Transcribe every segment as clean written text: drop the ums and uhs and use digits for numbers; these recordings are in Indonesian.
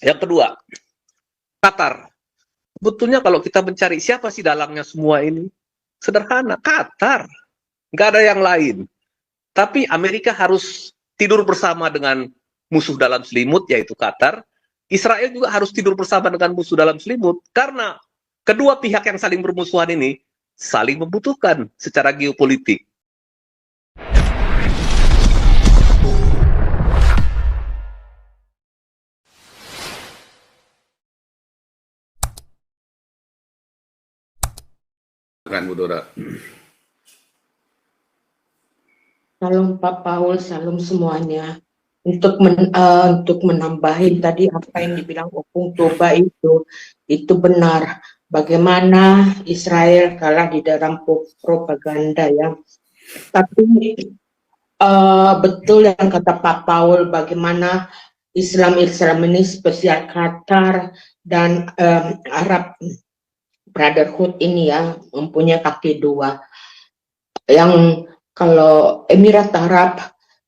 Yang kedua, Qatar. Sebetulnya kalau kita mencari siapa sih dalangnya semua ini, sederhana, Qatar. Nggak ada yang lain. Tapi Amerika harus tidur bersama dengan musuh dalam selimut, yaitu Qatar. Israel juga harus tidur bersama dengan musuh dalam selimut, karena kedua pihak yang saling bermusuhan ini saling membutuhkan secara geopolitik. Kan Bu Dora. Salam Pak Paul, salam semuanya. Untuk menambahin tadi apa yang dibilang Opung Toba itu benar. Bagaimana Israel kalah di dalam propaganda ya. Tapi betul yang kata Pak Paul, bagaimana Islam ini spesial Qatar dan Arab Brotherhood ini ya mempunyai kaki dua. Yang kalau Emirat Arab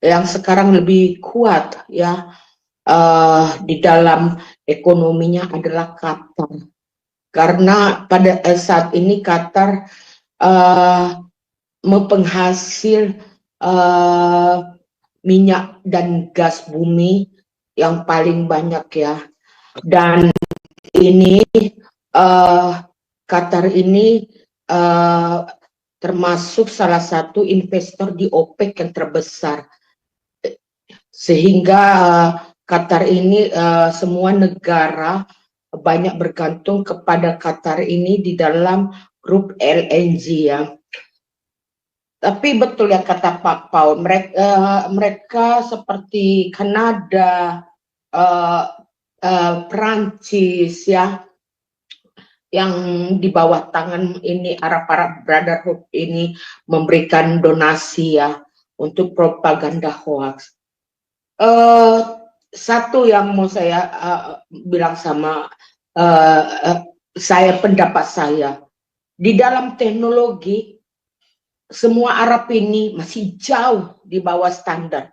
yang sekarang lebih kuat ya di dalam ekonominya adalah Qatar, karena pada saat ini Qatar penghasil minyak dan gas bumi yang paling banyak ya, dan ini Qatar ini termasuk salah satu investor di OPEC yang terbesar, sehingga Qatar ini semua negara banyak bergantung kepada Qatar ini di dalam grup LNG ya. Tapi betul ya kata Pak Paul, mereka seperti Kanada, Perancis ya, yang di bawah tangan ini Arab Brotherhood ini memberikan donasi ya untuk propaganda hoax. Satu yang mau saya bilang sama pendapat saya, di dalam teknologi semua Arab ini masih jauh di bawah standar.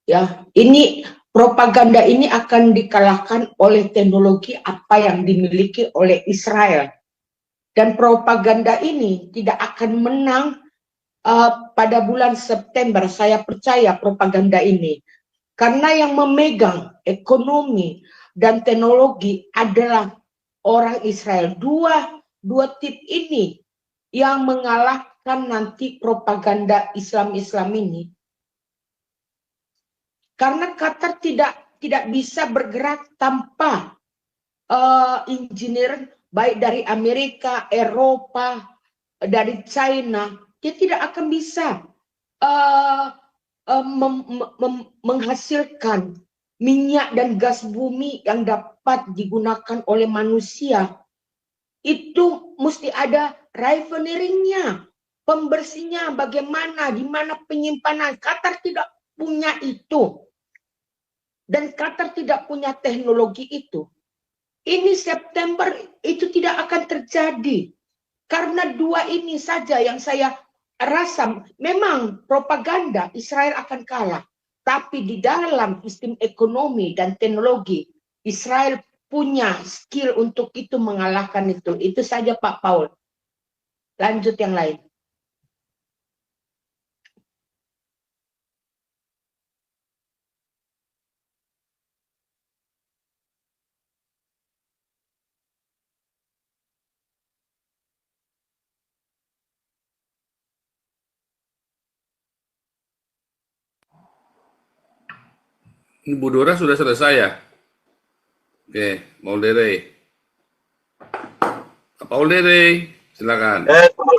Ya, ini propaganda ini akan dikalahkan oleh teknologi apa yang dimiliki oleh Israel. Dan propaganda ini tidak akan menang pada bulan September, saya percaya propaganda ini. Karena yang memegang ekonomi dan teknologi adalah orang Israel. Dua tip ini yang mengalahkan nanti propaganda Islam ini. Karena Qatar tidak bisa bergerak tanpa engineer baik dari Amerika, Eropa, dari China. Dia tidak akan bisa menghasilkan minyak dan gas bumi yang dapat digunakan oleh manusia. Itu mesti ada refineringnya, pembersihnya bagaimana, di mana penyimpanan. Qatar tidak punya itu. Dan Qatar tidak punya teknologi itu. Ini September itu tidak akan terjadi. Karena dua ini saja yang saya rasa memang propaganda Israel akan kalah. Tapi di dalam sistem ekonomi dan teknologi, Israel punya skill untuk itu mengalahkan itu. Itu saja Pak Paul. Lanjut yang lain. Bu Dora sudah selesai ya? Oke, Maulere. Maulere, silakan. Shalom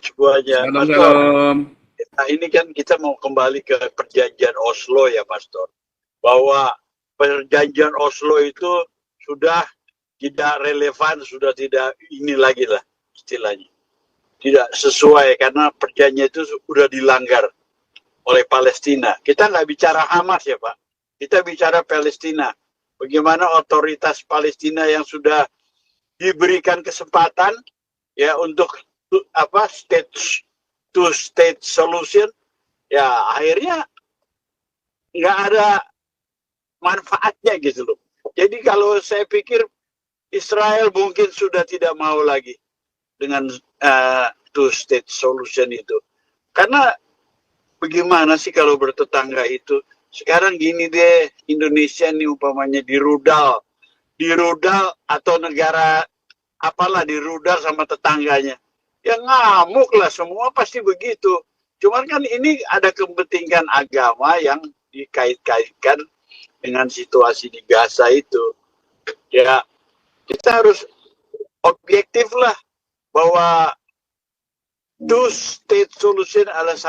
semuanya. Shalom, Pastor, shalom. nah ini kan kita mau kembali ke perjanjian Oslo ya Pastor. Bahwa perjanjian Oslo itu sudah tidak relevan, sudah tidak ini lagi lah istilahnya. Tidak sesuai karena perjanjian itu sudah dilanggar oleh Palestina. Kita nggak bicara Hamas ya Pak. Kita bicara Palestina. Bagaimana otoritas Palestina yang sudah diberikan kesempatan ya untuk two state solution, ya akhirnya nggak ada manfaatnya gitu loh. Jadi kalau saya pikir Israel mungkin sudah tidak mau lagi dengan two state solution itu. Karena bagaimana sih kalau bertetangga itu? Sekarang gini deh, Indonesia nih umpamanya dirudal atau negara apalah dirudal sama tetangganya. Ya ngamuk lah, semua pasti begitu. Cuman kan ini ada kepentingan agama yang dikait-kaitkan dengan situasi di Gaza itu. Ya, kita harus objektif lah bahwa two state solution adalah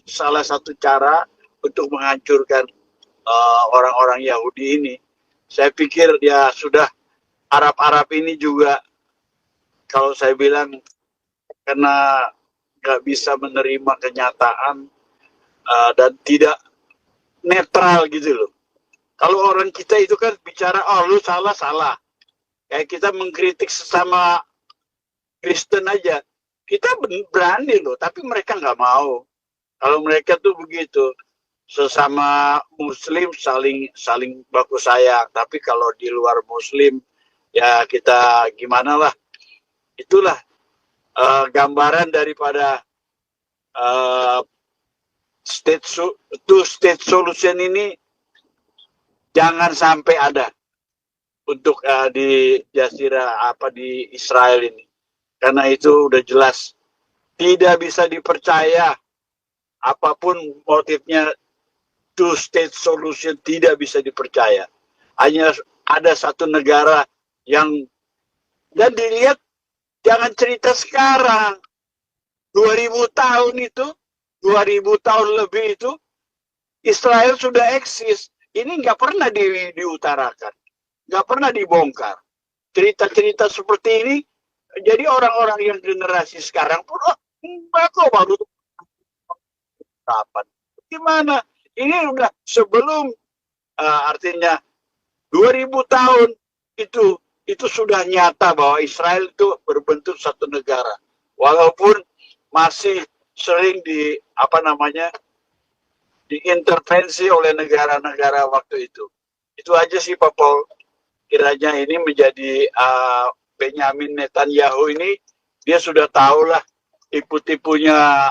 salah satu cara untuk menghancurkan orang-orang Yahudi ini. Saya pikir ya sudah, Arab-Arab ini juga kalau saya bilang karena nggak bisa menerima kenyataan dan tidak netral gitu loh. Kalau orang kita itu kan bicara, oh lu salah. Kayak kita mengkritik sesama Kristen aja. Kita berani loh, tapi mereka nggak mau. Kalau mereka tuh begitu, sesama Muslim saling baku sayang. Tapi kalau di luar Muslim, ya kita gimana lah. Itulah gambaran daripada two state solution ini jangan sampai ada untuk di Jazirah di Israel ini. Karena itu udah jelas tidak bisa dipercaya, apapun motifnya, two state solution tidak bisa dipercaya. Hanya ada satu negara yang, dan dilihat jangan cerita sekarang, 2000 tahun itu, 2000 tahun lebih itu Israel sudah eksis. Ini nggak pernah diutarakan, nggak pernah dibongkar. Cerita-cerita seperti ini, jadi orang-orang yang generasi sekarang pun, kok baru kapan? Gimana? Ini udah sebelum artinya 2000 tahun itu sudah nyata bahwa Israel itu berbentuk satu negara. Walaupun masih sering diintervensi oleh negara-negara waktu itu. Itu aja sih Pak Paul. Kiranya ini menjadi Benyamin Netanyahu ini, dia sudah tahulah tipu-tipunya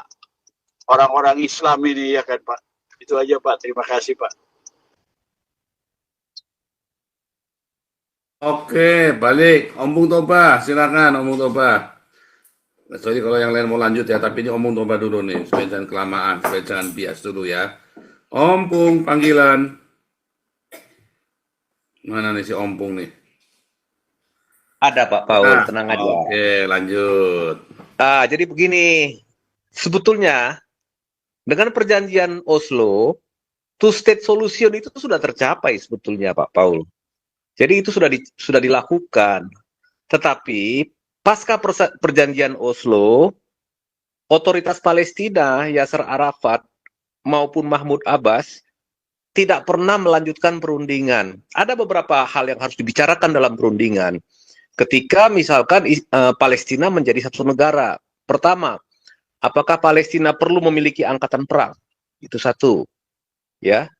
orang-orang Islam ini, ya kan Pak. Itu aja Pak, terima kasih Pak. Oke, balik. Om Bung Toba, silakan Om Bung Toba. Sorry kalau yang lain mau lanjut ya, tapi ini Om Bung Toba dulu nih, supaya jangan kelamaan, supaya jangan bias dulu ya. Om Bung, panggilan. Mana nih si Om Bung nih? Ada Pak Paul, tenang aja. Oke, lanjut. Jadi begini, sebetulnya dengan perjanjian Oslo, two state solution itu sudah tercapai sebetulnya Pak Paul. Jadi itu sudah dilakukan. Tetapi pasca perjanjian Oslo, otoritas Palestina, Yasser Arafat maupun Mahmud Abbas tidak pernah melanjutkan perundingan. Ada beberapa hal yang harus dibicarakan dalam perundingan. Ketika misalkan Palestina menjadi satu negara. Pertama, apakah Palestina perlu memiliki angkatan perang? Itu satu. Ya.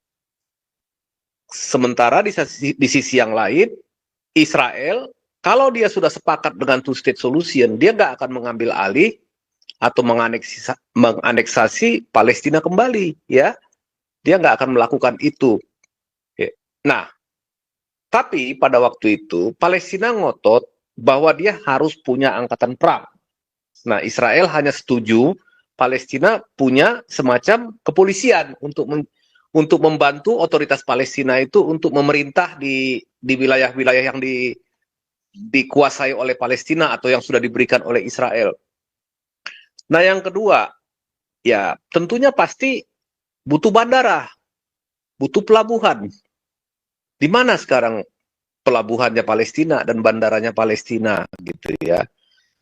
Sementara di sisi yang lain, Israel, kalau dia sudah sepakat dengan two state solution, dia nggak akan mengambil alih atau menganeksasi Palestina kembali, ya. Dia nggak akan melakukan itu. Nah, tapi pada waktu itu Palestina ngotot bahwa dia harus punya angkatan perang. Nah, Israel hanya setuju Palestina punya semacam kepolisian untuk membantu otoritas Palestina itu untuk memerintah di wilayah-wilayah yang dikuasai oleh Palestina atau yang sudah diberikan oleh Israel. Nah, yang kedua, ya tentunya pasti butuh bandara, butuh pelabuhan. Di mana sekarang pelabuhannya Palestina dan bandaranya Palestina gitu ya.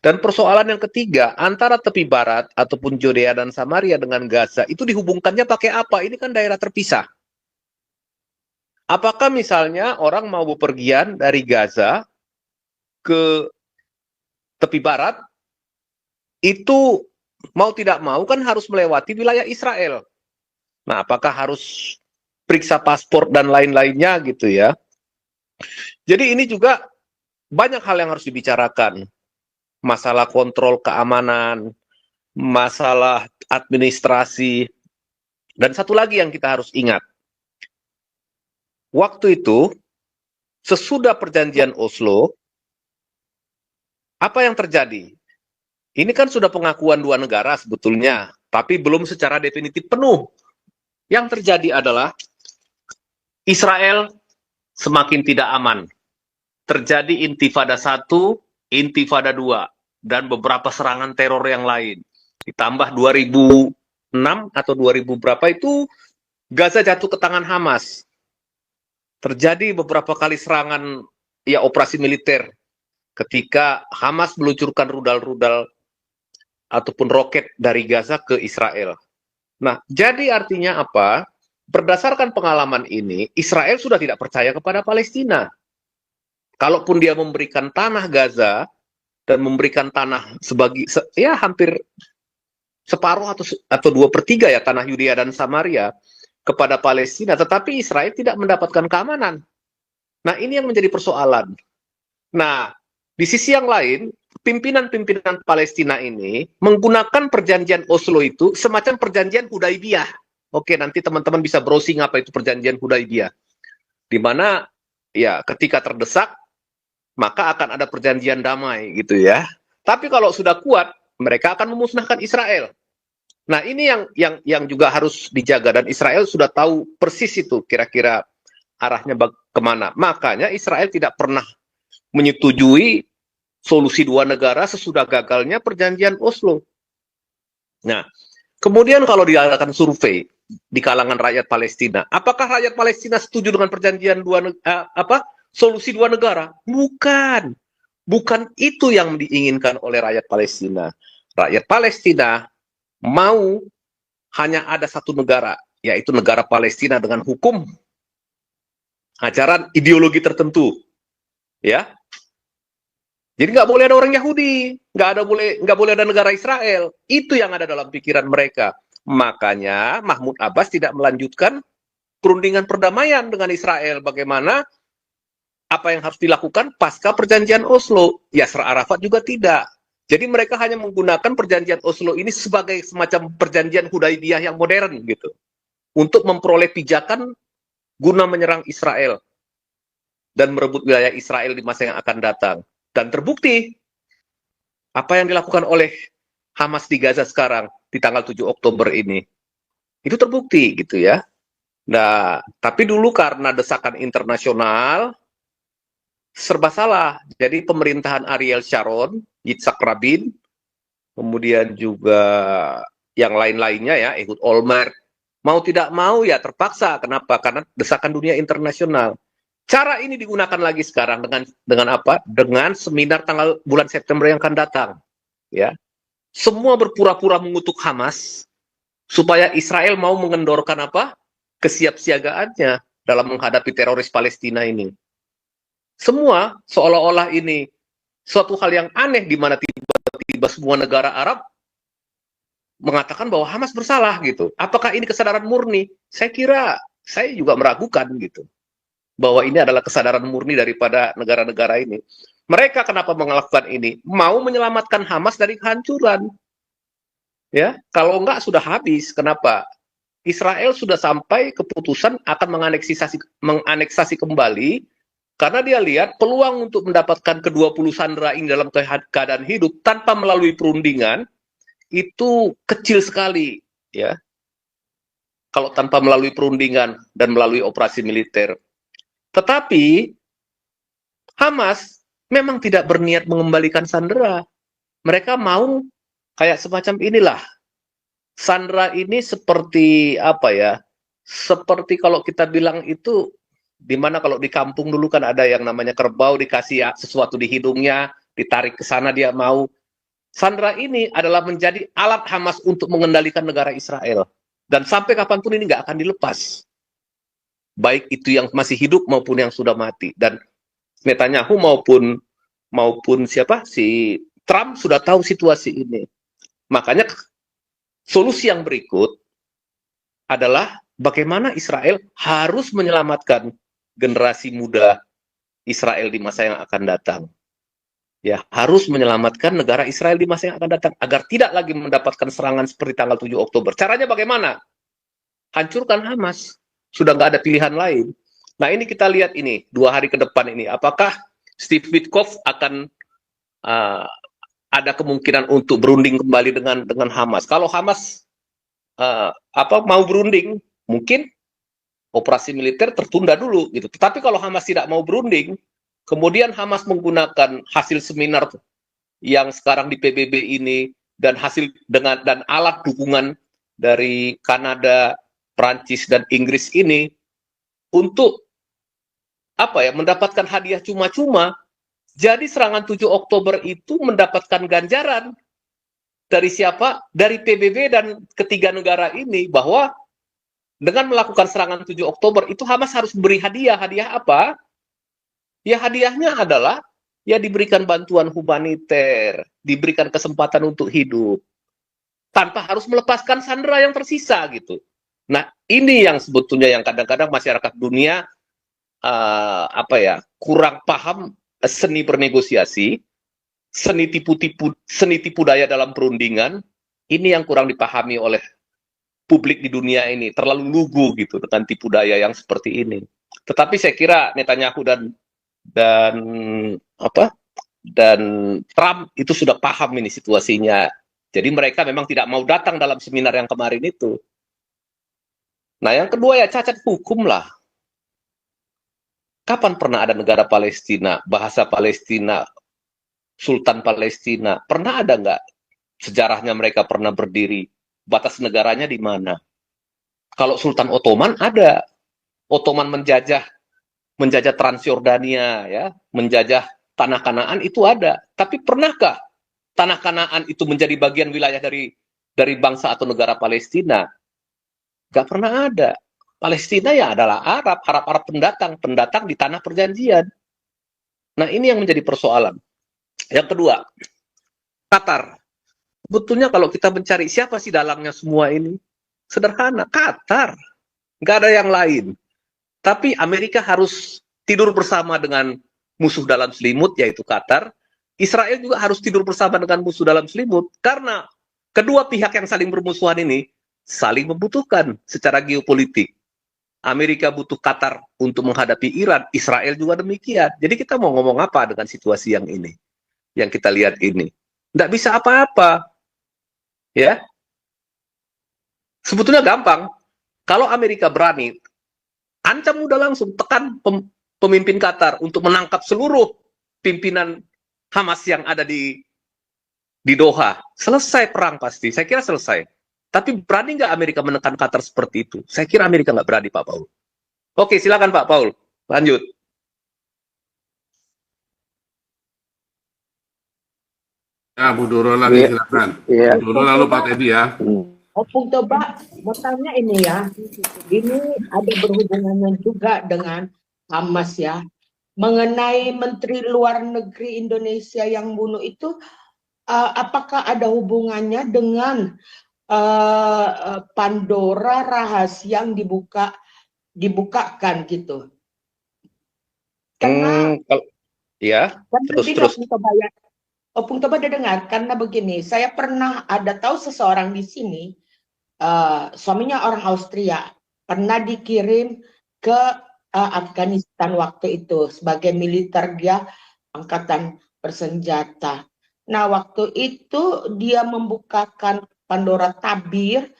Dan persoalan yang ketiga, antara tepi barat ataupun Yudea dan Samaria dengan Gaza itu dihubungkannya pakai apa? Ini kan daerah terpisah. Apakah misalnya orang mau bepergian dari Gaza ke tepi barat, itu mau tidak mau kan harus melewati wilayah Israel. Nah, apakah harus periksa paspor dan lain-lainnya gitu ya. Jadi ini juga banyak hal yang harus dibicarakan. Masalah kontrol keamanan, masalah administrasi, dan satu lagi yang kita harus ingat. Waktu itu, sesudah perjanjian Oslo, apa yang terjadi? Ini kan sudah pengakuan dua negara sebetulnya, tapi belum secara definitif penuh. Yang terjadi adalah Israel semakin tidak aman. Terjadi Intifada 1, Intifada 2, dan beberapa serangan teror yang lain. Ditambah 2006 atau 2000 berapa itu Gaza jatuh ke tangan Hamas. Terjadi beberapa kali serangan ya operasi militer ketika Hamas meluncurkan rudal-rudal ataupun roket dari Gaza ke Israel. Nah, jadi artinya apa? Berdasarkan pengalaman ini, Israel sudah tidak percaya kepada Palestina. Kalaupun dia memberikan tanah Gaza dan memberikan tanah ya hampir separuh atau 2/3 ya tanah Yudea dan Samaria kepada Palestina, tetapi Israel tidak mendapatkan keamanan. Nah, ini yang menjadi persoalan. Nah, di sisi yang lain, pimpinan-pimpinan Palestina ini menggunakan perjanjian Oslo itu semacam perjanjian Hudaibiyah. Oke, nanti teman-teman bisa browsing apa itu perjanjian Hudaibiyah. Di mana ya ketika terdesak maka akan ada perjanjian damai gitu ya. Tapi kalau sudah kuat, mereka akan memusnahkan Israel. Nah, ini yang juga harus dijaga, dan Israel sudah tahu persis itu kira-kira arahnya kemana. Makanya Israel tidak pernah menyetujui solusi dua negara sesudah gagalnya perjanjian Oslo. Nah, kemudian kalau diadakan survei di kalangan rakyat Palestina, apakah rakyat Palestina setuju dengan perjanjian solusi dua negara? Bukan. Bukan itu yang diinginkan oleh rakyat Palestina. Rakyat Palestina mau hanya ada satu negara, yaitu negara Palestina dengan hukum, ajaran ideologi tertentu. Ya. Jadi nggak boleh ada orang Yahudi, nggak boleh ada negara Israel. Itu yang ada dalam pikiran mereka. Makanya Mahmud Abbas tidak melanjutkan perundingan perdamaian dengan Israel. Bagaimana apa yang harus dilakukan pasca perjanjian Oslo? Yasser Arafat juga tidak. Jadi mereka hanya menggunakan perjanjian Oslo ini sebagai semacam perjanjian Hudaibiyah yang modern gitu, untuk memperoleh pijakan guna menyerang Israel dan merebut wilayah Israel di masa yang akan datang. Dan terbukti apa yang dilakukan oleh Hamas di Gaza sekarang di tanggal 7 Oktober ini. Itu terbukti gitu ya. Nah, tapi dulu karena desakan internasional serba salah. Jadi pemerintahan Ariel Sharon, Yitzhak Rabin, kemudian juga yang lain-lainnya ya, Ehud Olmert, mau tidak mau ya terpaksa. Kenapa? Karena desakan dunia internasional. Cara ini digunakan lagi sekarang dengan apa? Dengan seminar bulan September yang akan datang. Ya, semua berpura-pura mengutuk Hamas supaya Israel mau mengendorkan apa? Kesiapsiagaannya dalam menghadapi teroris Palestina ini. Semua seolah-olah ini suatu hal yang aneh di mana tiba-tiba semua negara Arab mengatakan bahwa Hamas bersalah gitu. Apakah ini kesadaran murni? Saya kira saya juga meragukan gitu, bahwa ini adalah kesadaran murni daripada negara-negara ini. Mereka kenapa melakukan ini? Mau menyelamatkan Hamas dari kehancuran. Ya, kalau enggak sudah habis. Kenapa? Israel sudah sampai keputusan akan menganeksasi kembali, karena dia lihat peluang untuk mendapatkan ke-20 sandera ini dalam keadaan hidup tanpa melalui perundingan itu kecil sekali, ya. Kalau tanpa melalui perundingan dan melalui operasi militer. Tetapi Hamas memang tidak berniat mengembalikan sandera. Mereka mau kayak semacam inilah. Sandera ini seperti apa ya? Seperti kalau kita bilang itu, dimana kalau di kampung dulu kan ada yang namanya kerbau, dikasih sesuatu di hidungnya, ditarik ke sana dia mau. Sandera ini adalah menjadi alat Hamas untuk mengendalikan negara Israel. Dan sampai kapanpun ini nggak akan dilepas. Baik itu yang masih hidup maupun yang sudah mati. Dan Netanyahu maupun siapa si Trump sudah tahu situasi ini. Makanya solusi yang berikut adalah bagaimana Israel harus menyelamatkan generasi muda Israel di masa yang akan datang. Ya, harus menyelamatkan negara Israel di masa yang akan datang agar tidak lagi mendapatkan serangan seperti tanggal 7 Oktober. Caranya bagaimana? Hancurkan Hamas. Sudah nggak ada pilihan lain. Nah, ini kita lihat ini 2 hari ke depan ini. Apakah Steve Witkoff akan ada kemungkinan untuk berunding kembali dengan Hamas? Kalau Hamas mau berunding, mungkin operasi militer tertunda dulu gitu. Tetapi kalau Hamas tidak mau berunding, kemudian Hamas menggunakan hasil seminar yang sekarang di PBB ini dan alat dukungan dari Kanada, Prancis dan Inggris ini untuk mendapatkan hadiah cuma-cuma. Jadi serangan 7 Oktober itu mendapatkan ganjaran dari siapa? Dari PBB dan ketiga negara ini, bahwa dengan melakukan serangan 7 Oktober itu Hamas harus beri hadiah. Hadiah apa? Ya, hadiahnya adalah ya diberikan bantuan humaniter, diberikan kesempatan untuk hidup tanpa harus melepaskan sandera yang tersisa gitu. Nah, ini yang sebetulnya yang kadang-kadang masyarakat dunia kurang paham seni bernegosiasi, seni tipu daya dalam perundingan. Ini yang kurang dipahami oleh publik di dunia ini, terlalu lugu gitu dengan tipu daya yang seperti ini. Tetapi saya kira Netanyahu dan Trump itu sudah paham ini situasinya. Jadi mereka memang tidak mau datang dalam seminar yang kemarin itu. Nah, yang kedua ya cacat hukum lah. Kapan pernah ada negara Palestina, bahasa Palestina, Sultan Palestina? Pernah ada nggak sejarahnya mereka pernah berdiri? Batas negaranya di mana? Kalau Sultan Ottoman ada. Ottoman menjajah Transjordania, ya, menjajah tanah Kanaan itu ada. Tapi pernahkah tanah Kanaan itu menjadi bagian wilayah dari bangsa atau negara Palestina? Gak pernah ada. Palestina ya adalah Arab pendatang di tanah perjanjian. Nah, ini yang menjadi persoalan. Yang kedua, Qatar. Sebetulnya kalau kita mencari siapa sih dalangnya semua ini, sederhana, Qatar. Nggak ada yang lain. Tapi Amerika harus tidur bersama dengan musuh dalam selimut, yaitu Qatar. Israel juga harus tidur bersama dengan musuh dalam selimut, karena kedua pihak yang saling bermusuhan ini saling membutuhkan secara geopolitik. Amerika butuh Qatar untuk menghadapi Iran, Israel juga demikian. Jadi kita mau ngomong apa dengan situasi yang ini, yang kita lihat ini? Nggak bisa apa-apa. Ya, sebetulnya gampang. Kalau Amerika berani, ancam udah langsung, tekan pemimpin Qatar untuk menangkap seluruh pimpinan Hamas yang ada di Doha. Selesai perang pasti, saya kira selesai. Tapi berani nggak Amerika menekan Qatar seperti itu? Saya kira Amerika nggak berani, Pak Paul. Oke, silakan Pak Paul, lanjut. Ya, Bu Doro lagi, silakan. Ya. Bu Doro lalu Pak Teddy ya. Opung Toba mau tanya ini ya, ini ada berhubungannya juga dengan Hamas ya, mengenai Menteri Luar Negeri Indonesia yang bunuh itu, apakah ada hubungannya dengan Pandora rahasia yang dibukakan gitu? Karena ya, terus. Opung Toba ada dengar, karena begini, saya pernah ada tahu seseorang di sini, suaminya orang Austria, pernah dikirim ke Afghanistan waktu itu sebagai militer, dia angkatan bersenjata. Nah, waktu itu dia membukakan Pandora tabir.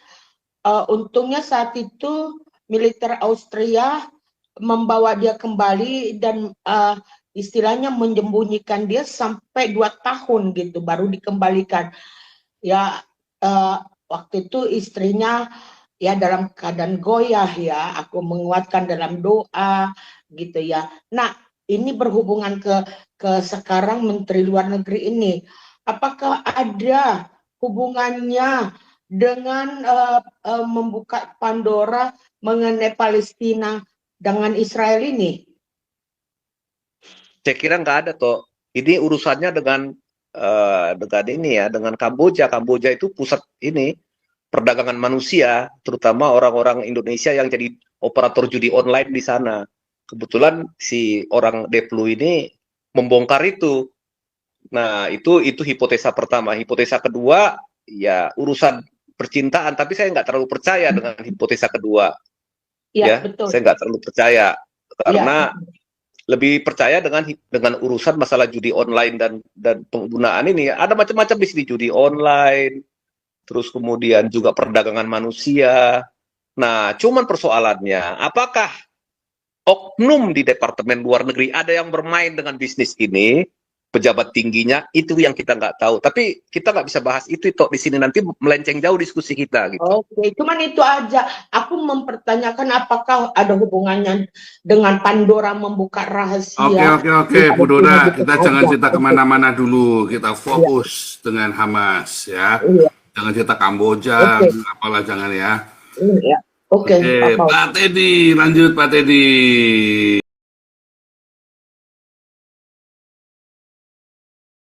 Untungnya saat itu militer Austria membawa dia kembali dan istilahnya menyembunyikan dia sampai 2 tahun gitu, baru dikembalikan. Ya, waktu itu istrinya ya dalam keadaan goyah ya, aku menguatkan dalam doa gitu ya. Nah, ini berhubungan ke sekarang Menteri Luar Negeri ini. Apakah ada hubungannya dengan membuka Pandora mengenai Palestina dengan Israel ini? Saya kira nggak ada toh. Ini urusannya dengan ini ya, dengan Kamboja. Kamboja itu pusat ini perdagangan manusia, terutama orang-orang Indonesia yang jadi operator judi online di sana. Kebetulan si orang Deplu ini membongkar itu. Nah, itu hipotesa pertama. Hipotesa kedua, ya urusan percintaan, tapi saya nggak terlalu percaya dengan hipotesa kedua. Ya, Ya, betul. saya nggak terlalu percaya karena Ya. lebih percaya dengan urusan masalah judi online dan penggunaan ini. Ada macam-macam di sini, judi online, terus kemudian juga perdagangan manusia. Nah, cuman persoalannya, apakah oknum di Departemen Luar Negeri ada yang bermain dengan bisnis ini, pejabat tingginya, itu yang kita nggak tahu. Tapi kita nggak bisa bahas itu di sini, nanti melenceng jauh diskusi kita. Gitu. Oke, cuman itu aja. Aku mempertanyakan apakah ada hubungannya dengan Pandora membuka rahasia. Oke, Bu Dona, kita jangan cerita Oke. kemana-mana dulu. Kita fokus dengan Hamas, ya. Iya. Jangan cerita Kamboja, Oke. apalah jangan ya. Iya. Oke, Oke, Pak Paul. Pak Teddy, lanjut Pak Teddy.